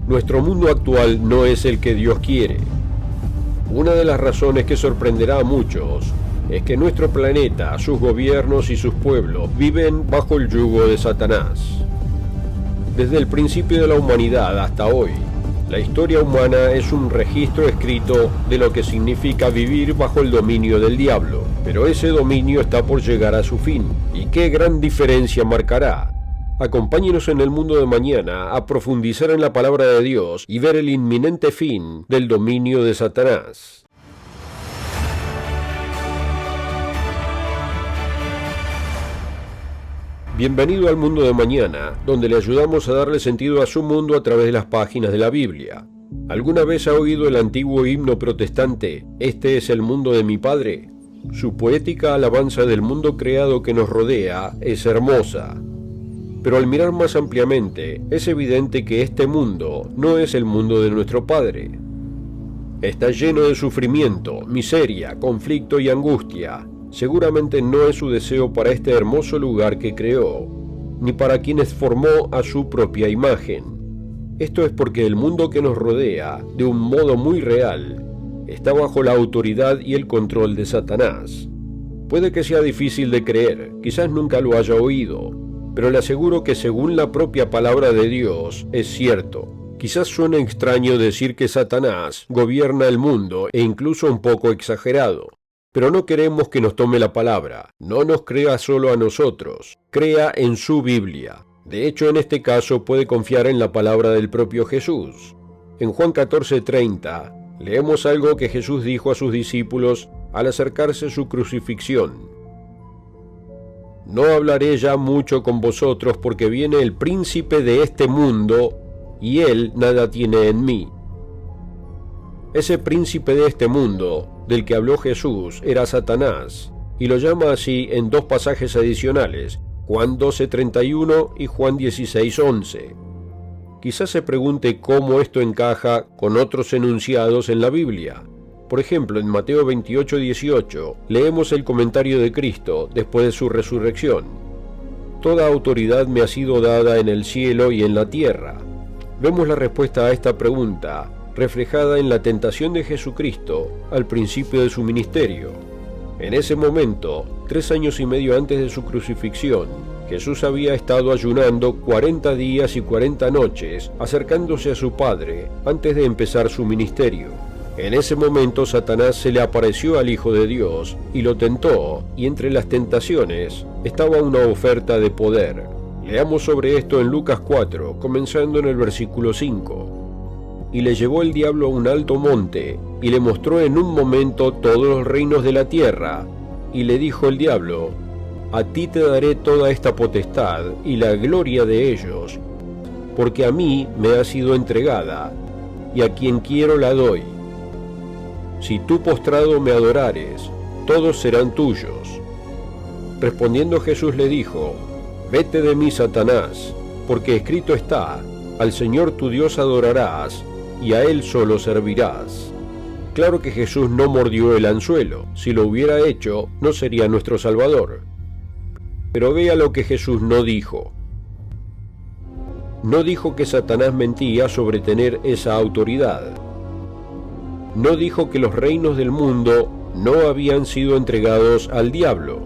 Nuestro mundo actual no es el que Dios quiere. Una de las razones que sorprenderá a muchos es que nuestro planeta, sus gobiernos y sus pueblos viven bajo el yugo de Satanás. Desde el principio de la humanidad hasta hoy, la historia humana es un registro escrito de lo que significa vivir bajo el dominio del diablo, pero ese dominio está por llegar a su fin. ¿Y qué gran diferencia marcará? Acompáñenos en el mundo de mañana a profundizar en la palabra de Dios y ver el inminente fin del dominio de Satanás. Bienvenido al mundo de mañana, donde le ayudamos a darle sentido a su mundo a través de las páginas de la Biblia. ¿Alguna vez ha oído el antiguo himno protestante, "Este es el mundo de mi Padre"? Su poética alabanza del mundo creado que nos rodea es hermosa. Pero al mirar más ampliamente, es evidente que este mundo no es el mundo de nuestro Padre. Está lleno de sufrimiento, miseria, conflicto y angustia. Seguramente no es su deseo para este hermoso lugar que creó, ni para quienes formó a su propia imagen. Esto es porque el mundo que nos rodea, de un modo muy real, está bajo la autoridad y el control de Satanás. Puede que sea difícil de creer, quizás nunca lo haya oído, pero le aseguro que según la propia palabra de Dios es cierto. Quizás suene extraño decir que Satanás gobierna el mundo e incluso un poco exagerado. Pero no queremos que nos tome la palabra. No nos crea solo a nosotros. Crea en su Biblia. De hecho, en este caso puede confiar en la palabra del propio Jesús. En Juan 14:30 leemos algo que Jesús dijo a sus discípulos al acercarse su crucifixión. No hablaré ya mucho con vosotros porque viene el príncipe de este mundo y él nada tiene en mí. Ese príncipe de este mundo del que habló Jesús era Satanás, y lo llama así en dos pasajes adicionales, Juan 12:31 y Juan 16:11. Quizás se pregunte cómo esto encaja con otros enunciados en la Biblia. Por ejemplo, en Mateo 28:18 leemos el comentario de Cristo después de su resurrección. Toda autoridad me ha sido dada en el cielo y en la tierra. Vemos la respuesta a esta pregunta reflejada en la tentación de Jesucristo al principio de su ministerio. En ese momento, 3 años y medio antes de su crucifixión, Jesús había estado ayunando 40 días y 40 noches, acercándose a su Padre antes de empezar su ministerio. En ese momento Satanás se le apareció al Hijo de Dios y lo tentó, y entre las tentaciones estaba una oferta de poder. Leamos sobre esto en Lucas 4, comenzando en el versículo 5. Y le llevó el diablo a un alto monte, y le mostró en un momento todos los reinos de la tierra, y le dijo el diablo: A ti te daré toda esta potestad y la gloria de ellos, porque a mí me ha sido entregada, y a quien quiero la doy. Si tú postrado me adorares, todos serán tuyos. Respondiendo Jesús le dijo: Vete de mí, Satanás, porque escrito está: Al Señor tu Dios adorarás, y a Él solo servirás. Claro que Jesús no mordió el anzuelo. Si lo hubiera hecho, no sería nuestro Salvador. Pero vea lo que Jesús no dijo. No dijo que Satanás mentía sobre tener esa autoridad. No dijo que los reinos del mundo no habían sido entregados al diablo.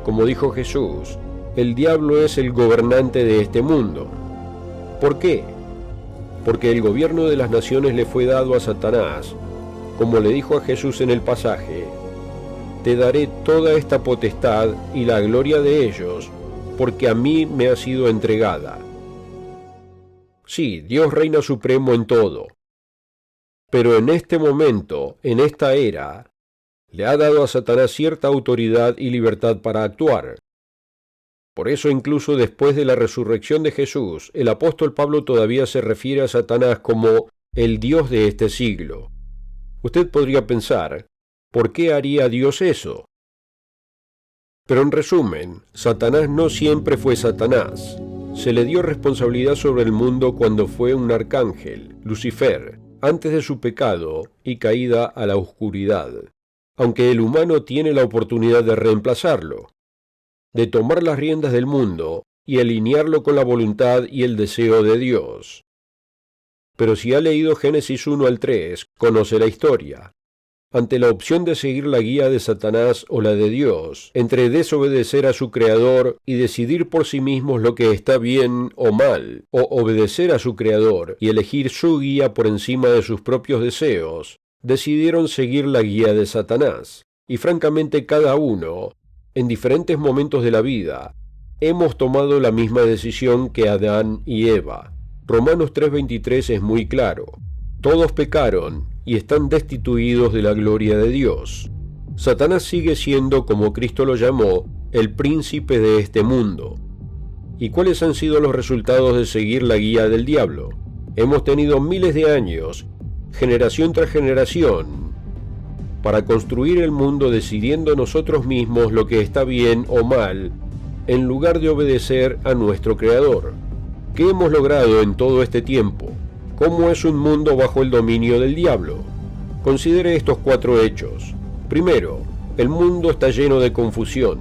Como dijo Jesús, el diablo es el gobernante de este mundo. ¿Por qué? Porque el gobierno de las naciones le fue dado a Satanás, como le dijo a Jesús en el pasaje: Te daré toda esta potestad y la gloria de ellos, porque a mí me ha sido entregada. Sí, Dios reina supremo en todo. Pero en este momento, en esta era, le ha dado a Satanás cierta autoridad y libertad para actuar. Por eso incluso después de la resurrección de Jesús, el apóstol Pablo todavía se refiere a Satanás como el Dios de este siglo. Usted podría pensar, ¿por qué haría Dios eso? Pero en resumen, Satanás no siempre fue Satanás. Se le dio responsabilidad sobre el mundo cuando fue un arcángel, Lucifer, antes de su pecado y caída a la oscuridad, aunque el humano tiene la oportunidad de reemplazarlo, de tomar las riendas del mundo y alinearlo con la voluntad y el deseo de Dios. pero si ha leído Génesis 1 al 3, conoce la historia. Ante la opción de seguir la guía de Satanás o la de Dios, entre desobedecer a su Creador y decidir por sí mismos lo que está bien o mal, o obedecer a su Creador y elegir su guía por encima de sus propios deseos, decidieron seguir la guía de Satanás. Y francamente cada uno, en diferentes momentos de la vida, hemos tomado la misma decisión que Adán y Eva. Romanos 3:23 es muy claro. Todos pecaron y están destituidos de la gloria de Dios. Satanás sigue siendo, como Cristo lo llamó, el príncipe de este mundo. ¿Y cuáles han sido los resultados de seguir la guía del diablo? Hemos tenido miles de años, generación tras generación, para construir el mundo decidiendo nosotros mismos lo que está bien o mal, en lugar de obedecer a nuestro Creador. ¿Qué hemos logrado en todo este tiempo? ¿Cómo es un mundo bajo el dominio del diablo? Considere estos 4 hechos. Primero, el mundo está lleno de confusión.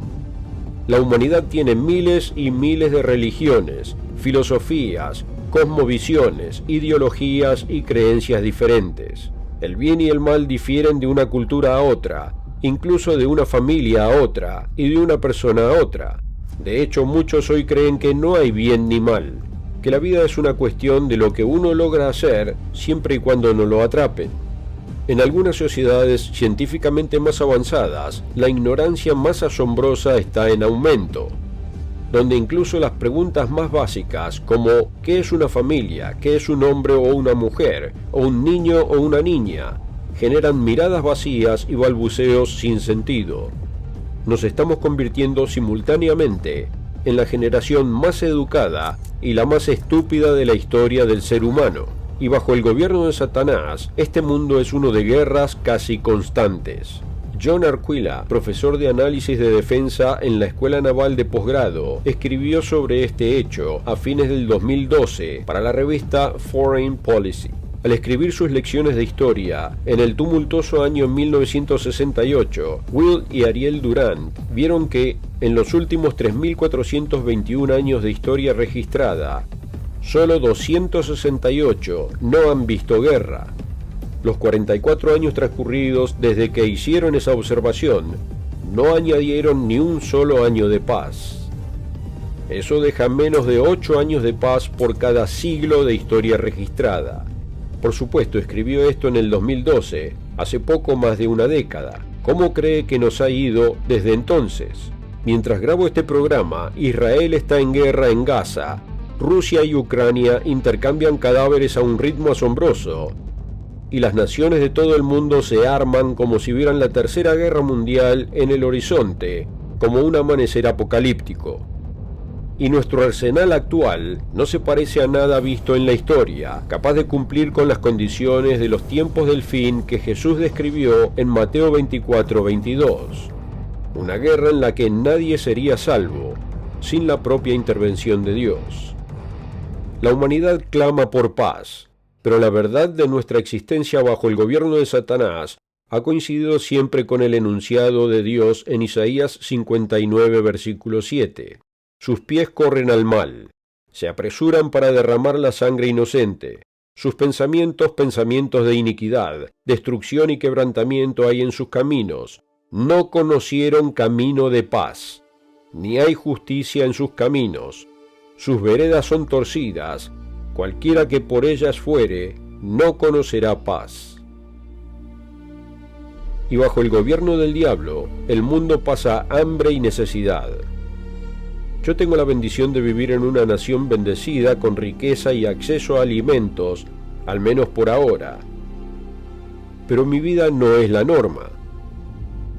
La humanidad tiene miles y miles de religiones, filosofías, cosmovisiones, ideologías y creencias diferentes. El bien y el mal difieren de una cultura a otra, incluso de una familia a otra y de una persona a otra. De hecho, muchos hoy creen que no hay bien ni mal, que la vida es una cuestión de lo que uno logra hacer siempre y cuando no lo atrapen. En algunas sociedades científicamente más avanzadas, la ignorancia más asombrosa está en aumento, donde incluso las preguntas más básicas como ¿qué es una familia?, ¿qué es un hombre o una mujer?, o un niño o una niña, generan miradas vacías y balbuceos sin sentido. Nos estamos convirtiendo simultáneamente en la generación más educada y la más estúpida de la historia del ser humano. Y bajo el gobierno de Satanás, este mundo es uno de guerras casi constantes. John Arquila, profesor de análisis de defensa en la Escuela Naval de Posgrado, escribió sobre este hecho a fines del 2012 para la revista Foreign Policy. Al escribir sus lecciones de historia, en el tumultuoso año 1968, Will y Ariel Durant vieron que, en los últimos 3.421 años de historia registrada, solo 268 no han visto guerra. Los 44 años transcurridos desde que hicieron esa observación no añadieron ni un solo año de paz. Eso deja menos de 8 años de paz por cada siglo de historia registrada. Por supuesto, escribió esto en el 2012, hace poco más de una década. ¿Cómo cree que nos ha ido desde entonces? Mientras grabo este programa, Israel está en guerra en Gaza. Rusia y Ucrania intercambian cadáveres a un ritmo asombroso. Y las naciones de todo el mundo se arman como si vieran la Tercera Guerra Mundial en el horizonte, como un amanecer apocalíptico. Y nuestro arsenal actual no se parece a nada visto en la historia, capaz de cumplir con las condiciones de los tiempos del fin que Jesús describió en Mateo 24:22. Una guerra en la que nadie sería salvo, sin la propia intervención de Dios. La humanidad clama por paz, pero la verdad de nuestra existencia bajo el gobierno de Satanás ha coincidido siempre con el enunciado de Dios en Isaías 59, versículo 7. Sus pies corren al mal, se apresuran para derramar la sangre inocente. Sus pensamientos de iniquidad, destrucción y quebrantamiento hay en sus caminos. No conocieron camino de paz, ni hay justicia en sus caminos. Sus veredas son torcidas, cualquiera que por ellas fuere, no conocerá paz. Y bajo el gobierno del diablo, el mundo pasa hambre y necesidad. Yo tengo la bendición de vivir en una nación bendecida con riqueza y acceso a alimentos, al menos por ahora. Pero mi vida no es la norma.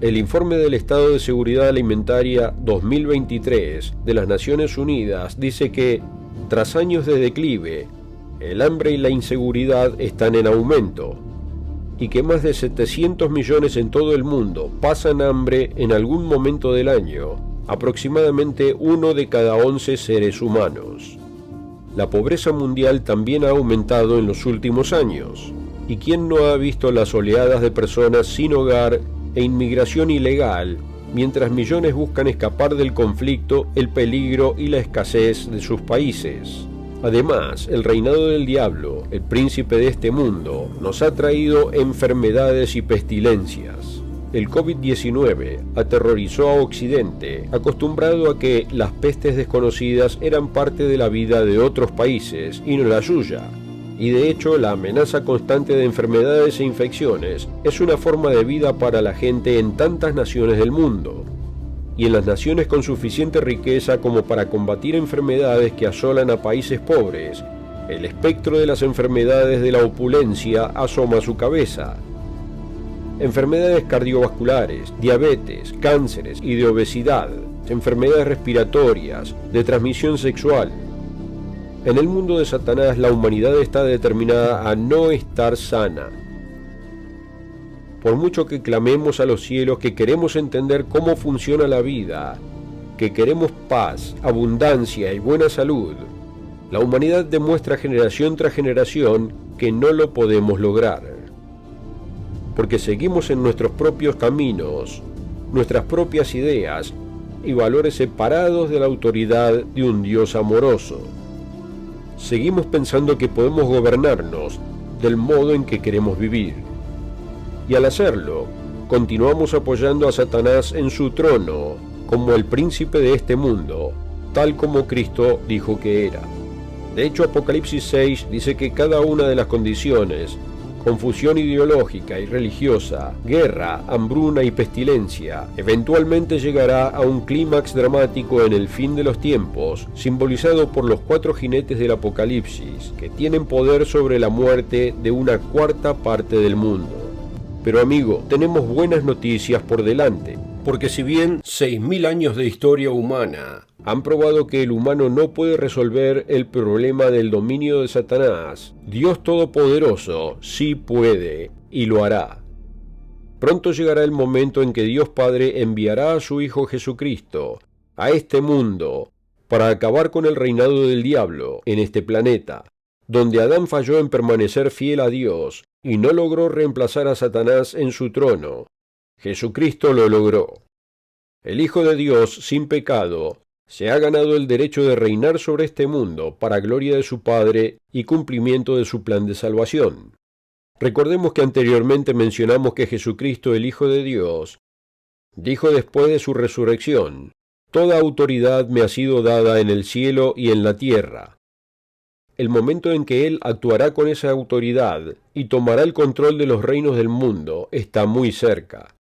El informe del Estado de Seguridad Alimentaria 2023 de las Naciones Unidas dice que, tras años de declive, el hambre y la inseguridad están en aumento, y que más de 700 millones en todo el mundo pasan hambre en algún momento del año, aproximadamente 1 de cada 11 seres humanos. La pobreza mundial también ha aumentado en los últimos años, y ¿quién no ha visto las oleadas de personas sin hogar e inmigración ilegal, mientras millones buscan escapar del conflicto, el peligro y la escasez de sus países? Además, el reinado del diablo, el príncipe de este mundo, nos ha traído enfermedades y pestilencias. El COVID-19 aterrorizó a Occidente, acostumbrado a que las pestes desconocidas eran parte de la vida de otros países y no la suya. Y de hecho, la amenaza constante de enfermedades e infecciones es una forma de vida para la gente en tantas naciones del mundo. Y en las naciones con suficiente riqueza como para combatir enfermedades que asolan a países pobres, el espectro de las enfermedades de la opulencia asoma su cabeza. Enfermedades cardiovasculares, diabetes, cánceres y de obesidad, enfermedades respiratorias, de transmisión sexual. En el mundo de Satanás, la humanidad está determinada a no estar sana. Por mucho que clamemos a los cielos que queremos entender cómo funciona la vida, que queremos paz, abundancia y buena salud, la humanidad demuestra generación tras generación que no lo podemos lograr. Porque seguimos en nuestros propios caminos, nuestras propias ideas y valores separados de la autoridad de un Dios amoroso. Seguimos pensando que podemos gobernarnos del modo en que queremos vivir. Y al hacerlo, continuamos apoyando a Satanás en su trono como el príncipe de este mundo, tal como Cristo dijo que era. De hecho, Apocalipsis 6 dice que cada una de las condiciones, confusión ideológica y religiosa, guerra, hambruna y pestilencia, eventualmente llegará a un clímax dramático en el fin de los tiempos, simbolizado por los 4 jinetes del Apocalipsis, que tienen poder sobre la muerte de una cuarta parte del mundo. Pero amigo, tenemos buenas noticias por delante, porque si bien 6.000 años de historia humana han probado que el humano no puede resolver el problema del dominio de Satanás, Dios Todopoderoso sí puede y lo hará. Pronto llegará el momento en que Dios Padre enviará a su Hijo Jesucristo a este mundo para acabar con el reinado del diablo en este planeta, donde Adán falló en permanecer fiel a Dios y no logró reemplazar a Satanás en su trono. Jesucristo lo logró. El Hijo de Dios, sin pecado, se ha ganado el derecho de reinar sobre este mundo para gloria de su Padre y cumplimiento de su plan de salvación. Recordemos que anteriormente mencionamos que Jesucristo, el Hijo de Dios, dijo después de su resurrección: «Toda autoridad me ha sido dada en el cielo y en la tierra». El momento en que Él actuará con esa autoridad y tomará el control de los reinos del mundo está muy cerca.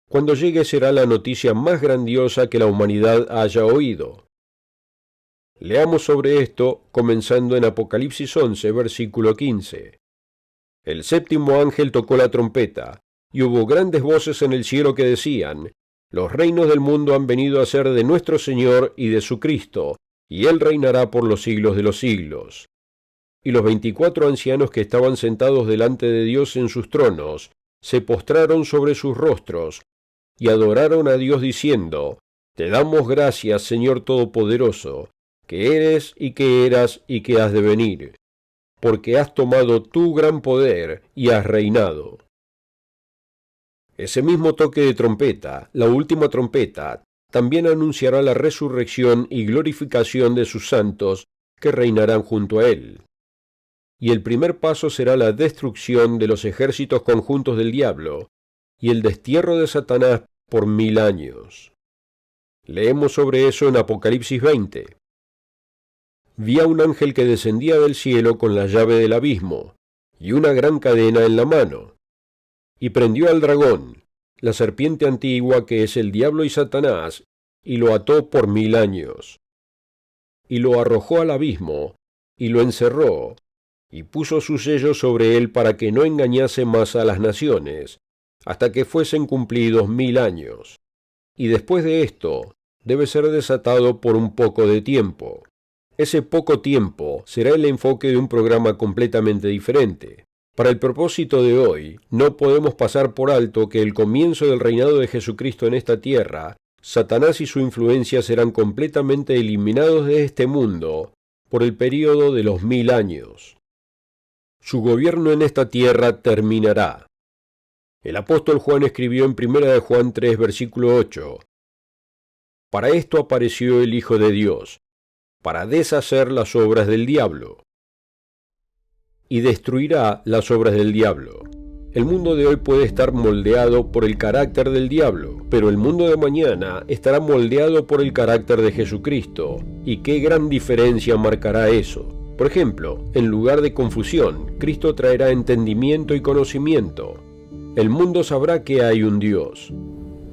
Cuando llegue será la noticia más grandiosa que la humanidad haya oído. Leamos sobre esto comenzando en Apocalipsis 11, versículo 15. El séptimo ángel tocó la trompeta, y hubo grandes voces en el cielo que decían: «Los reinos del mundo han venido a ser de nuestro Señor y de su Cristo, y Él reinará por los siglos de los siglos». Y los 24 ancianos que estaban sentados delante de Dios en sus tronos, se postraron sobre sus rostros, y adoraron a Dios diciendo: «Te damos gracias, Señor Todopoderoso, que eres y que eras y que has de venir, porque has tomado tu gran poder y has reinado». Ese mismo toque de trompeta, la última trompeta, también anunciará la resurrección y glorificación de sus santos que reinarán junto a Él. Y el primer paso será la destrucción de los ejércitos conjuntos del diablo y el destierro de Satanás por 1000 años. Leemos sobre eso en Apocalipsis 20. Vi a un ángel que descendía del cielo con la llave del abismo y una gran cadena en la mano, y prendió al dragón, la serpiente antigua que es el diablo y Satanás, y lo ató por 1000 años. Y lo arrojó al abismo, y lo encerró, y puso su sello sobre él para que no engañase más a las naciones, hasta que fuesen cumplidos 1000 años. Y después de esto, debe ser desatado por un poco de tiempo. Ese poco tiempo será el enfoque de un programa completamente diferente. Para el propósito de hoy, no podemos pasar por alto que el comienzo del reinado de Jesucristo en esta tierra, Satanás y su influencia serán completamente eliminados de este mundo por el período de los 1000 años. Su gobierno en esta tierra terminará. El apóstol Juan escribió en 1 de Juan 3, versículo 8: «Para esto apareció el Hijo de Dios, para deshacer las obras del diablo. Y destruirá las obras del diablo. El mundo de hoy puede estar moldeado por el carácter del diablo, pero el mundo de mañana estará moldeado por el carácter de Jesucristo. ¿Y qué gran diferencia marcará eso? Por ejemplo, en lugar de confusión, Cristo traerá entendimiento y conocimiento. El mundo sabrá que hay un Dios.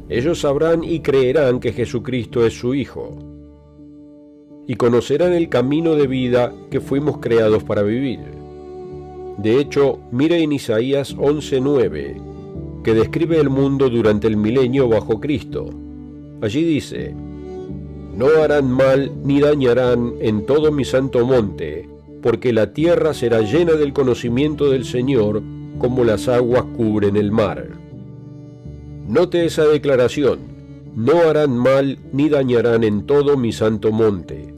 Ellos sabrán y creerán que Jesucristo es su Hijo. Y conocerán el camino de vida que fuimos creados para vivir. De hecho, mire en Isaías 11:9, que describe el mundo durante el milenio bajo Cristo. Allí dice: «No harán mal ni dañarán en todo mi santo monte, porque la tierra será llena del conocimiento del Señor, como las aguas cubren el mar». Note esa declaración: «No harán mal ni dañarán en todo mi santo monte».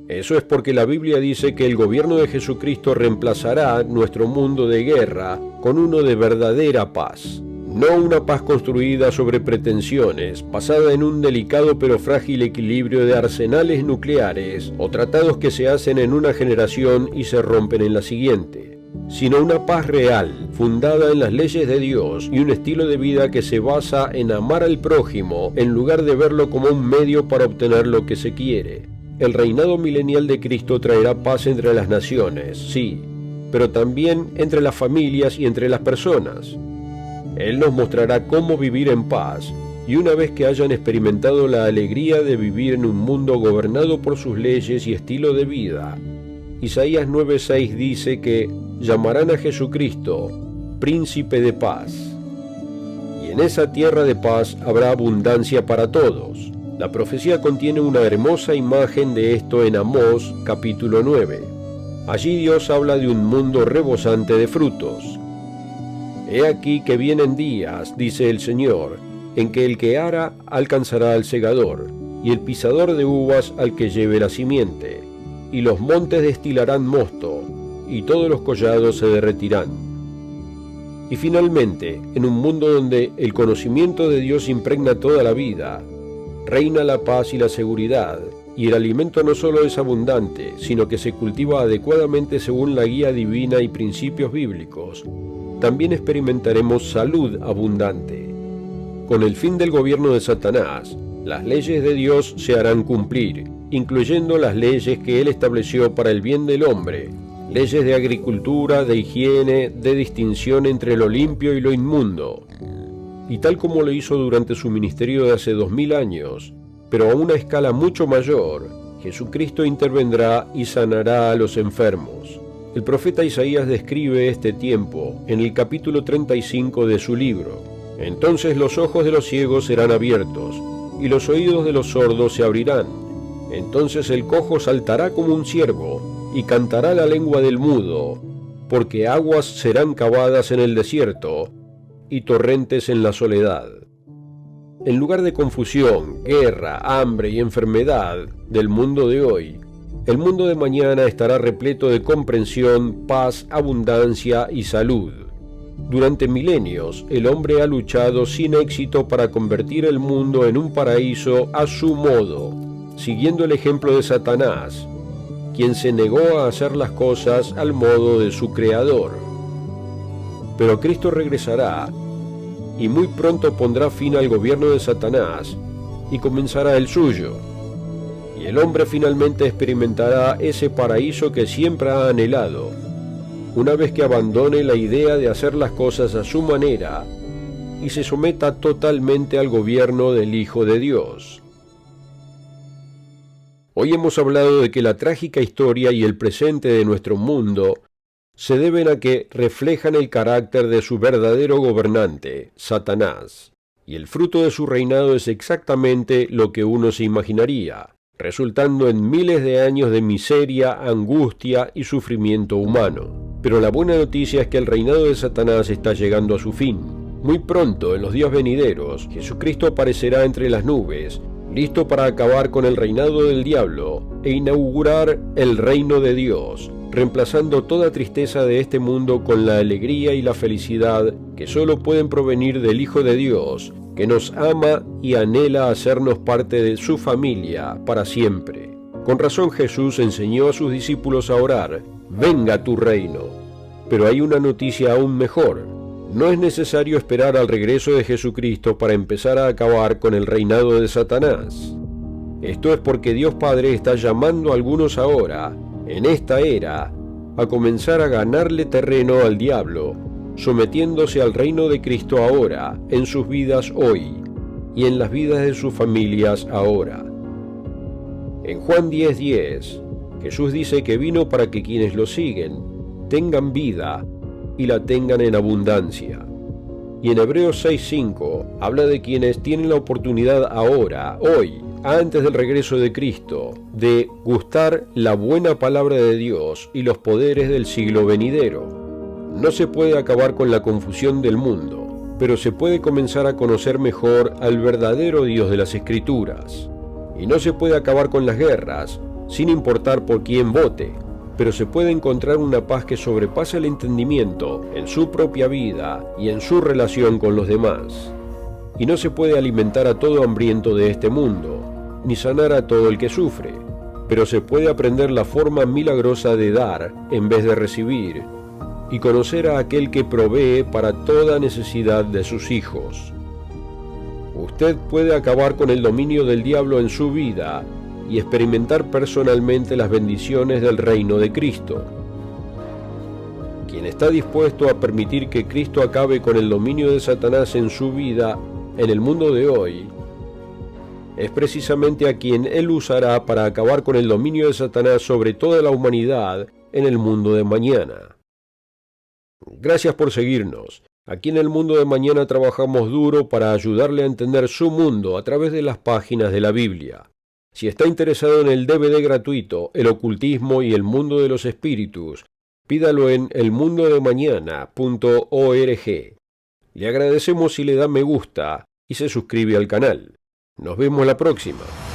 Eso es porque la Biblia dice que el gobierno de Jesucristo reemplazará nuestro mundo de guerra con uno de verdadera paz. No una paz construida sobre pretensiones, basada en un delicado pero frágil equilibrio de arsenales nucleares o tratados que se hacen en una generación y se rompen en la siguiente, sino una paz real, fundada en las leyes de Dios y un estilo de vida que se basa en amar al prójimo en lugar de verlo como un medio para obtener lo que se quiere. El reinado milenial de Cristo traerá paz entre las naciones, sí, pero también entre las familias y entre las personas. Él nos mostrará cómo vivir en paz, y una vez que hayan experimentado la alegría de vivir en un mundo gobernado por sus leyes y estilo de vida, Isaías 9:6 dice que llamarán a Jesucristo Príncipe de Paz. Y en esa tierra de paz habrá abundancia para todos. La profecía contiene una hermosa imagen de esto en Amós, capítulo 9. Allí Dios habla de un mundo rebosante de frutos. He aquí que vienen días, dice el Señor, en que el que ara alcanzará al segador, y el pisador de uvas al que lleve la simiente, y los montes destilarán mosto, y todos los collados se derretirán. Y finalmente, en un mundo donde el conocimiento de Dios impregna toda la vida, reina la paz y la seguridad, y el alimento no solo es abundante, sino que se cultiva adecuadamente según la guía divina y principios bíblicos, también experimentaremos salud abundante. Con el fin del gobierno de Satanás, las leyes de Dios se harán cumplir, incluyendo las leyes que Él estableció para el bien del hombre, leyes de agricultura, de higiene, de distinción entre lo limpio y lo inmundo. Y tal como lo hizo durante su ministerio de hace 2000 años, pero a una escala mucho mayor, Jesucristo intervendrá y sanará a los enfermos. El profeta Isaías describe este tiempo en el capítulo 35 de su libro. Entonces los ojos de los ciegos serán abiertos, y los oídos de los sordos se abrirán. Entonces el cojo saltará como un ciervo, y cantará la lengua del mudo, porque aguas serán cavadas en el desierto, y torrentes en la soledad. En lugar de confusión, guerra, hambre y enfermedad del mundo de hoy, el mundo de mañana estará repleto de comprensión, paz, abundancia y salud. Durante milenios, el hombre ha luchado sin éxito para convertir el mundo en un paraíso a su modo, siguiendo el ejemplo de Satanás, quien se negó a hacer las cosas al modo de su creador. Pero Cristo regresará y muy pronto pondrá fin al gobierno de Satanás y comenzará el suyo. Y el hombre finalmente experimentará ese paraíso que siempre ha anhelado, una vez que abandone la idea de hacer las cosas a su manera y se someta totalmente al gobierno del Hijo de Dios. Hoy hemos hablado de que la trágica historia y el presente de nuestro mundo se deben a que reflejan el carácter de su verdadero gobernante, Satanás, y el fruto de su reinado es exactamente lo que uno se imaginaría, resultando en miles de años de miseria, angustia y sufrimiento humano. Pero la buena noticia es que el reinado de Satanás está llegando a su fin. Muy pronto, en los días venideros, Jesucristo aparecerá entre las nubes, listo para acabar con el reinado del diablo e inaugurar el reino de Dios, reemplazando toda tristeza de este mundo con la alegría y la felicidad que solo pueden provenir del Hijo de Dios, que nos ama y anhela hacernos parte de su familia para siempre. Con razón Jesús enseñó a sus discípulos a orar, venga tu reino. Pero hay una noticia aún mejor. No es necesario esperar al regreso de Jesucristo para empezar a acabar con el reinado de Satanás. Esto es porque Dios Padre está llamando a algunos ahora, en esta era, a comenzar a ganarle terreno al diablo, sometiéndose al reino de Cristo ahora, en sus vidas hoy, y en las vidas de sus familias ahora. En Juan 10:10, Jesús dice que vino para que quienes lo siguen tengan vida y la tengan en abundancia. Y en Hebreos 6:5 habla de quienes tienen la oportunidad ahora, hoy, antes del regreso de Cristo, de gustar la buena palabra de Dios y los poderes del siglo venidero. No se puede acabar con la confusión del mundo, pero se puede comenzar a conocer mejor al verdadero Dios de las Escrituras. Y no se puede acabar con las guerras, sin importar por quién vote, pero se puede encontrar una paz que sobrepasa el entendimiento en su propia vida y en su relación con los demás. Y no se puede alimentar a todo hambriento de este mundo, ni sanar a todo el que sufre, pero se puede aprender la forma milagrosa de dar en vez de recibir, y conocer a aquel que provee para toda necesidad de sus hijos. Usted puede acabar con el dominio del diablo en su vida y experimentar personalmente las bendiciones del reino de Cristo. Quien está dispuesto a permitir que Cristo acabe con el dominio de Satanás en su vida, en el mundo de hoy, es precisamente a quien Él usará para acabar con el dominio de Satanás sobre toda la humanidad en el mundo de mañana. Gracias por seguirnos. Aquí en el mundo de mañana trabajamos duro para ayudarle a entender su mundo a través de las páginas de la Biblia. Si está interesado en el DVD gratuito, El ocultismo y el mundo de los espíritus, pídalo en elmundodemañana.org. Le agradecemos si le da me gusta y se suscribe al canal. Nos vemos la próxima.